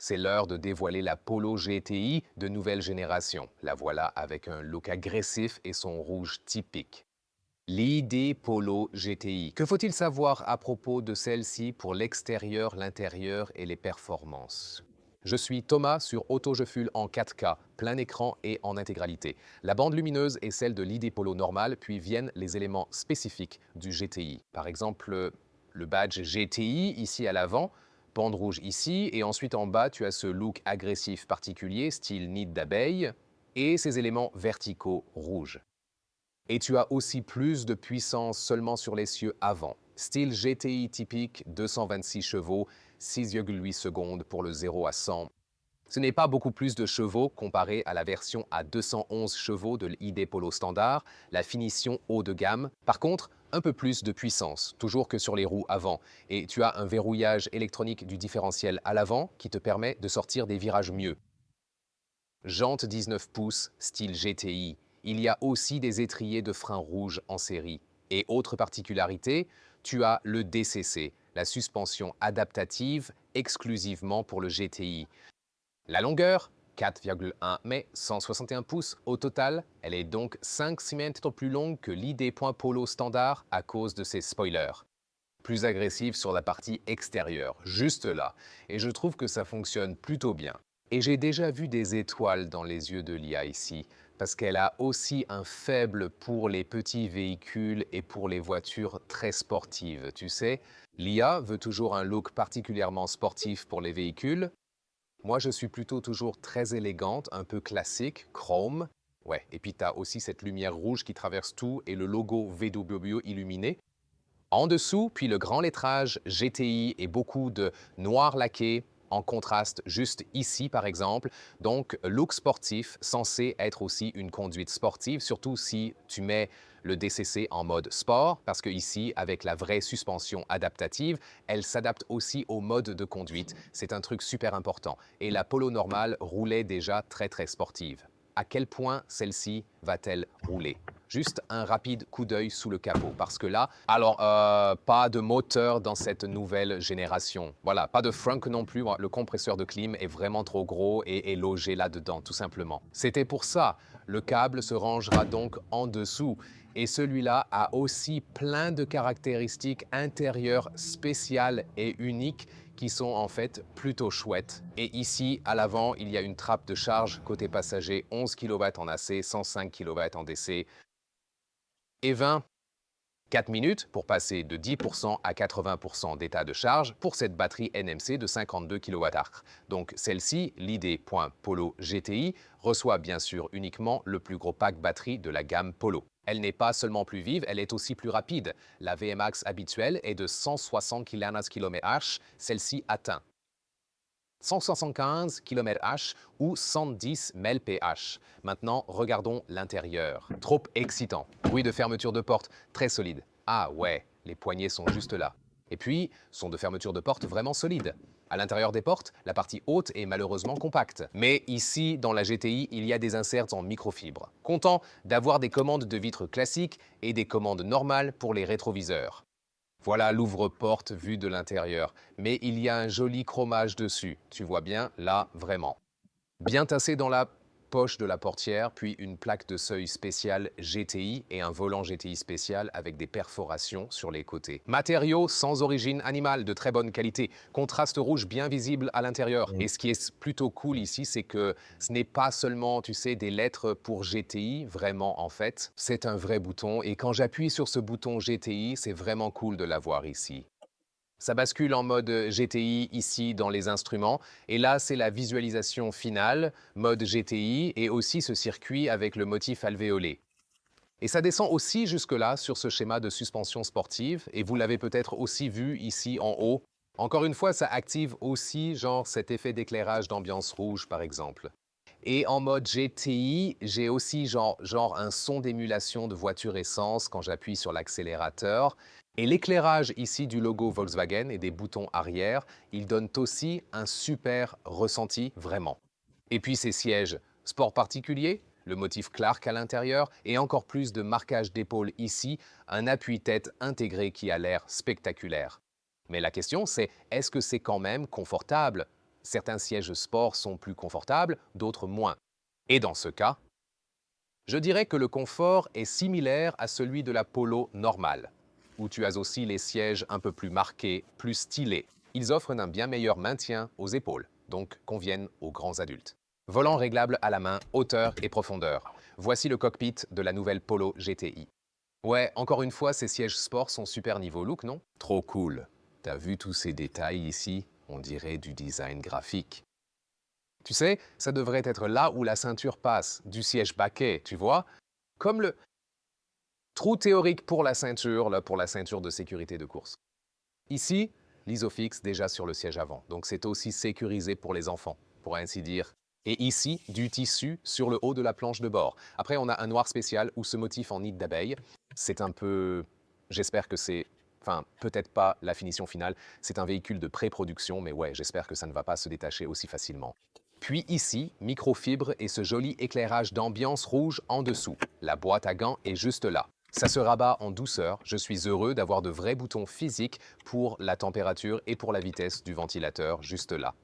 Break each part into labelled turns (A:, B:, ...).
A: C'est l'heure de dévoiler la Polo GTI de nouvelle génération. La voilà avec un look agressif et son rouge typique. L'ID Polo GTI. Que faut-il savoir à propos de celle-ci pour l'extérieur, l'intérieur et les performances? Je suis Thomas sur AutoJeFuel en 4K, plein écran et en intégralité. La bande lumineuse est celle de l'ID Polo normal, puis viennent les éléments spécifiques du GTI. Par exemple, le badge GTI ici à l'avant, bande rouge ici, et ensuite en bas, tu as ce look agressif particulier, style nid d'abeille, et ces éléments verticaux rouges. Et tu as aussi plus de puissance seulement sur l'essieu avant. Style GTI typique, 226 chevaux, 6,8 secondes pour le 0 à 100. Ce n'est pas beaucoup plus de chevaux comparé à la version à 211 chevaux de l'ID Polo standard, la finition haut de gamme. Par contre, un peu plus de puissance, toujours que sur les roues avant. Et tu as un verrouillage électronique du différentiel à l'avant qui te permet de sortir des virages mieux. Jantes 19 pouces, style GTI. Il y a aussi des étriers de frein rouge en série. Et autre particularité, tu as le DCC, la suspension adaptative exclusivement pour le GTI. La longueur, 4,1 mais 161 pouces au total. Elle est donc 5 cm plus longue que l'ID.Polo standard à cause de ses spoilers. Plus agressive sur la partie extérieure, juste là. Et je trouve que ça fonctionne plutôt bien. Et j'ai déjà vu des étoiles dans les yeux de l'IA ici, parce qu'elle a aussi un faible pour les petits véhicules et pour les voitures très sportives. Tu sais, l'IA veut toujours un look particulièrement sportif pour les véhicules. Moi, je suis plutôt toujours très élégante, un peu classique, chrome. Ouais, et puis tu as aussi cette lumière rouge qui traverse tout et le logo VW illuminé. En dessous, puis le grand lettrage GTI et beaucoup de noir laqué en contraste juste ici par exemple. Donc look sportif censé être aussi une conduite sportive, surtout si tu mets le DCC en mode sport, parce que ici, avec la vraie suspension adaptative, elle s'adapte aussi au mode de conduite. C'est un truc super important. Et la Polo normale roulait déjà très sportive. À quel point celle-ci va-t-elle rouler? Juste un rapide coup d'œil sous le capot, parce que là, alors, pas de moteur dans cette nouvelle génération. Voilà, pas de frunk non plus. Le compresseur de clim est vraiment trop gros et est logé là-dedans, tout simplement. C'était pour ça. Le câble se rangera donc en dessous. Et celui-là a aussi plein de caractéristiques intérieures spéciales et uniques qui sont en fait plutôt chouettes. Et ici, à l'avant, il y a une trappe de charge côté passager, 11 kW en AC, 105 kW en DC, et 4 minutes pour passer de 10% à 80% d'état de charge pour cette batterie NMC de 52 kWh. Donc celle-ci, l'ID.Polo GTI, reçoit bien sûr uniquement le plus gros pack batterie de la gamme Polo. Elle n'est pas seulement plus vive, elle est aussi plus rapide. La VMAX habituelle est de 160 km/h, celle-ci atteint 175 km/h ou 110 mph. Maintenant, regardons l'intérieur. Trop excitant. Bruit de fermeture de porte très solide. Ah ouais, les poignées sont juste là. Et puis, son de fermeture de porte vraiment solide. À l'intérieur des portes, la partie haute est malheureusement compacte. Mais ici, dans la GTI, il y a des inserts en microfibre. Content d'avoir des commandes de vitres classiques et des commandes normales pour les rétroviseurs. Voilà l'ouvre-porte vue de l'intérieur, mais il y a un joli chromage dessus, tu vois bien, là, vraiment. Bien tassé dans la poche de la portière, puis une plaque de seuil spéciale GTI et un volant GTI spécial avec des perforations sur les côtés. Matériaux sans origine animale, de très bonne qualité. Contraste rouge bien visible à l'intérieur. Et ce qui est plutôt cool ici, c'est que ce n'est pas seulement, tu sais, des lettres pour GTI, vraiment en fait. C'est un vrai bouton et quand j'appuie sur ce bouton GTI, c'est vraiment cool de l'avoir ici. Ça bascule en mode GTI ici dans les instruments. Et là, c'est la visualisation finale, mode GTI, et aussi ce circuit avec le motif alvéolé. Et ça descend aussi jusque-là sur ce schéma de suspension sportive, et vous l'avez peut-être aussi vu ici en haut. Encore une fois, ça active aussi genre cet effet d'éclairage d'ambiance rouge, par exemple. Et en mode GTI, j'ai aussi genre un son d'émulation de voiture essence quand j'appuie sur l'accélérateur. Et l'éclairage ici du logo Volkswagen et des boutons arrière, ils donnent aussi un super ressenti, vraiment. Et puis ces sièges sport particulier, le motif Clark à l'intérieur et encore plus de marquage d'épaule ici, un appui-tête intégré qui a l'air spectaculaire. Mais la question c'est, est-ce que c'est quand même confortable? Certains sièges sport sont plus confortables, d'autres moins. Et dans ce cas, je dirais que le confort est similaire à celui de la Polo normale, où tu as aussi les sièges un peu plus marqués, plus stylés. Ils offrent un bien meilleur maintien aux épaules, donc conviennent aux grands adultes. Volant réglable à la main, hauteur et profondeur. Voici le cockpit de la nouvelle Polo GTI. Ouais, encore une fois, ces sièges sport sont super niveau look, non? Trop cool. T'as vu tous ces détails ici? On dirait du design graphique. Tu sais, ça devrait être là où la ceinture passe, du siège baquet, tu vois? Comme le trou théorique pour la ceinture, là, pour la ceinture de sécurité de course. Ici, l'isofix déjà sur le siège avant, donc c'est aussi sécurisé pour les enfants, pour ainsi dire. Et ici, du tissu sur le haut de la planche de bord. Après, on a un noir spécial où ce motif en nid d'abeille, c'est un peu... J'espère que c'est... Enfin, peut-être pas la finition finale, c'est un véhicule de pré-production, mais ouais, j'espère que ça ne va pas se détacher aussi facilement. Puis ici, microfibre et ce joli éclairage d'ambiance rouge en dessous. La boîte à gants est juste là. Ça se rabat en douceur, je suis heureux d'avoir de vrais boutons physiques pour la température et pour la vitesse du ventilateur juste là.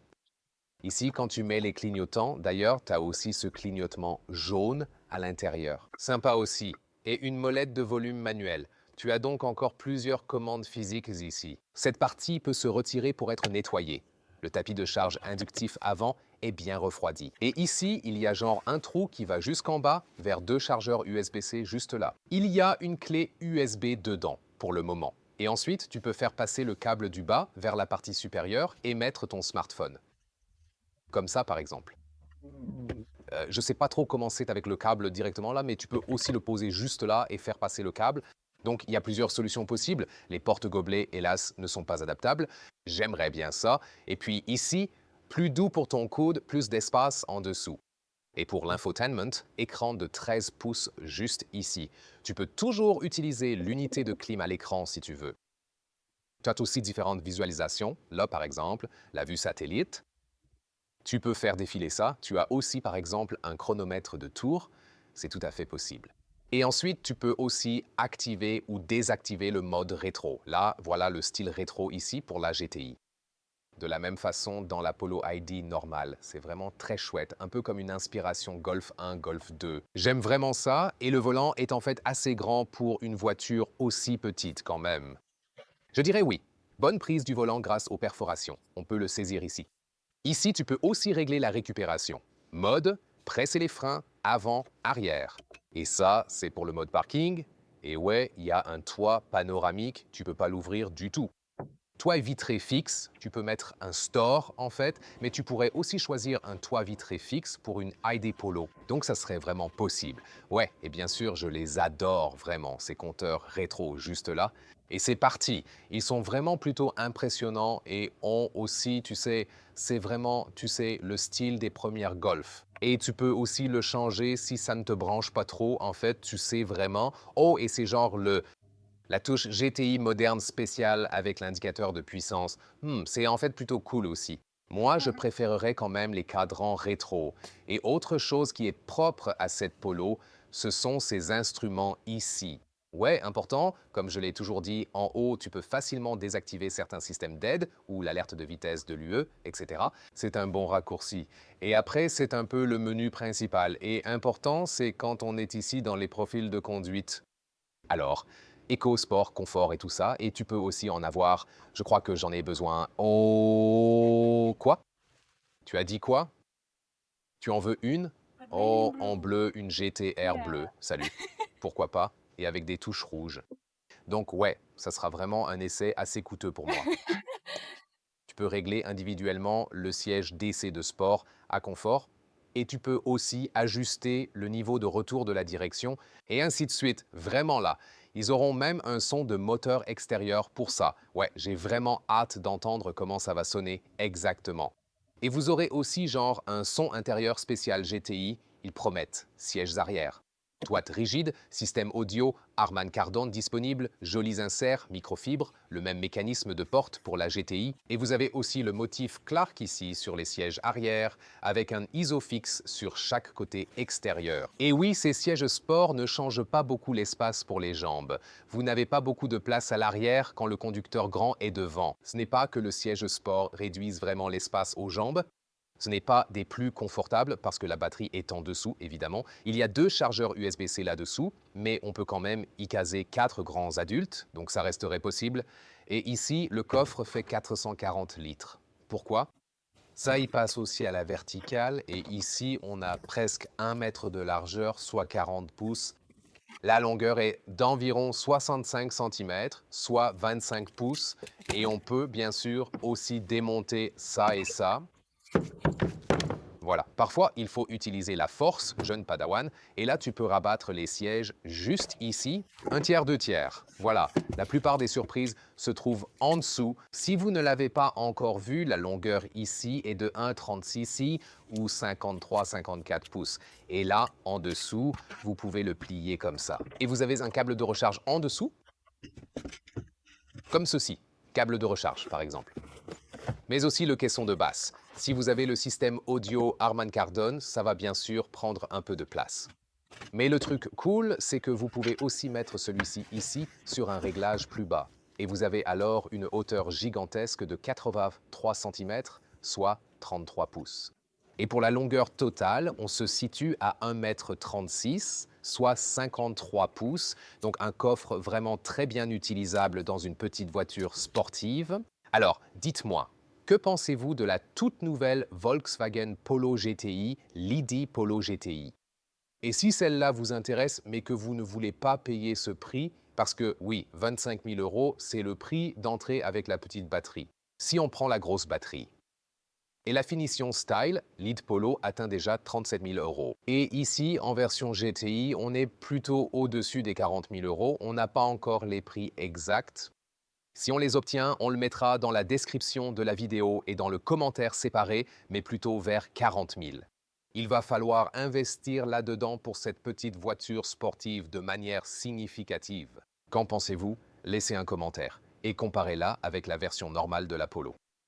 A: Ici, quand tu mets les clignotants, d'ailleurs, tu as aussi ce clignotement jaune à l'intérieur. Sympa aussi. Et une molette de volume manuel. Tu as donc encore plusieurs commandes physiques ici. Cette partie peut se retirer pour être nettoyée. Le tapis de charge inductif avant est bien refroidi. Et ici, il y a genre un trou qui va jusqu'en bas vers deux chargeurs USB-C juste là. Il y a une clé USB dedans pour le moment. Et ensuite, tu peux faire passer le câble du bas vers la partie supérieure et mettre ton smartphone. Comme ça, par exemple. Je ne sais pas trop comment c'est avec le câble directement là, mais tu peux aussi le poser juste là et faire passer le câble. Donc, il y a plusieurs solutions possibles. Les porte-gobelets, hélas, ne sont pas adaptables. J'aimerais bien ça. Et puis ici, plus doux pour ton coude, plus d'espace en dessous. Et pour l'infotainment, écran de 13 pouces juste ici. Tu peux toujours utiliser l'unité de clim à l'écran si tu veux. Tu as aussi différentes visualisations. Là, par exemple, la vue satellite. Tu peux faire défiler ça. Tu as aussi, par exemple, un chronomètre de tour. C'est tout à fait possible. Et ensuite, tu peux aussi activer ou désactiver le mode rétro. Là, voilà le style rétro ici pour la GTI. De la même façon dans la Polo ID normale. C'est vraiment très chouette, un peu comme une inspiration Golf 1, Golf 2. J'aime vraiment ça, et le volant est en fait assez grand pour une voiture aussi petite quand même. Je dirais oui. Bonne prise du volant grâce aux perforations. On peut le saisir ici. Ici, tu peux aussi régler la récupération. Mode, presser les freins, avant, arrière. Et ça, c'est pour le mode parking. Et ouais, il y a un toit panoramique, tu peux pas l'ouvrir du tout. Toit vitré fixe, tu peux mettre un store en fait, mais tu pourrais aussi choisir un toit vitré fixe pour une ID Polo. Donc ça serait vraiment possible. Ouais, et bien sûr, je les adore vraiment, ces compteurs rétro juste là. Et c'est parti. Ils sont vraiment plutôt impressionnants et ont aussi, tu sais, c'est vraiment, tu sais, le style des premières Golf. Et tu peux aussi le changer si ça ne te branche pas trop. En fait, tu sais vraiment. Oh, et c'est genre la touche GTI moderne spéciale avec l'indicateur de puissance, c'est en fait plutôt cool aussi. Moi, je préférerais quand même les cadrans rétro. Et autre chose qui est propre à cette Polo, ce sont ces instruments ici. Ouais, important, comme je l'ai toujours dit, en haut, tu peux facilement désactiver certains systèmes d'aide ou l'alerte de vitesse de l'UE, etc. C'est un bon raccourci. Et après, c'est un peu le menu principal. Et important, c'est quand on est ici dans les profils de conduite. Alors, éco, sport, confort et tout ça. Et tu peux aussi en avoir, je crois que j'en ai besoin. Oh, quoi? Tu as dit quoi? Tu en veux une? Oh, en bleu, une GTR bleue. Salut. Pourquoi pas? Et avec des touches rouges. Donc ouais, ça sera vraiment un essai assez coûteux pour moi. Tu peux régler individuellement le siège DC de sport à confort et tu peux aussi ajuster le niveau de retour de la direction et ainsi de suite. Vraiment là. Ils auront même un son de moteur extérieur pour ça. Ouais, j'ai vraiment hâte d'entendre comment ça va sonner exactement. Et vous aurez aussi genre un son intérieur spécial GTI, ils promettent, sièges arrière. Toite rigide, système audio, Harman Kardon disponible, jolis inserts, microfibre, le même mécanisme de porte pour la GTI. Et vous avez aussi le motif Clark ici sur les sièges arrière, avec un isofix sur chaque côté extérieur. Et oui, ces sièges sport ne changent pas beaucoup l'espace pour les jambes. Vous n'avez pas beaucoup de place à l'arrière quand le conducteur grand est devant. Ce n'est pas que le siège sport réduise vraiment l'espace aux jambes, Ce n'est pas des plus confortables parce que la batterie est en dessous, évidemment. Il y a 2 chargeurs USB-C là-dessous, mais on peut quand même y caser 4 grands adultes, donc ça resterait possible. Et ici, le coffre fait 440 litres. Pourquoi? Ça y passe aussi à la verticale et ici, on a presque 1 mètre de largeur, soit 40 pouces. La longueur est d'environ 65 cm, soit 25 pouces. Et on peut bien sûr aussi démonter ça et ça. Voilà. Parfois, il faut utiliser la force, jeune padawan, et là, tu peux rabattre les sièges juste ici, un tiers, deux tiers. Voilà. La plupart des surprises se trouvent en dessous. Si vous ne l'avez pas encore vu, la longueur ici est de 1,36 ici ou 53-54 pouces. Et là, en dessous, vous pouvez le plier comme ça. Et vous avez un câble de recharge en dessous, comme ceci. Câble de recharge, par exemple. Mais aussi le caisson de basse. Si vous avez le système audio Harman Kardon, ça va bien sûr prendre un peu de place. Mais le truc cool, c'est que vous pouvez aussi mettre celui-ci ici sur un réglage plus bas. Et vous avez alors une hauteur gigantesque de 83 cm, soit 33 pouces. Et pour la longueur totale, on se situe à 1,36 m, soit 53 pouces. Donc un coffre vraiment très bien utilisable dans une petite voiture sportive. Alors, dites-moi, que pensez-vous de la toute nouvelle Volkswagen Polo GTI, l'ID Polo GTI? Et si celle-là vous intéresse, mais que vous ne voulez pas payer ce prix, parce que oui, 25 000 €, c'est le prix d'entrée avec la petite batterie. Si on prend la grosse batterie. Et la finition Style, l'ID Polo atteint déjà 37 000 €. Et ici, en version GTI, on est plutôt au-dessus des 40 000 €. On n'a pas encore les prix exacts. Si on les obtient, on le mettra dans la description de la vidéo et dans le commentaire séparé, mais plutôt vers 40 000. Il va falloir investir là-dedans pour cette petite voiture sportive de manière significative. Qu'en pensez-vous? Laissez un commentaire et comparez-la avec la version normale de la Polo.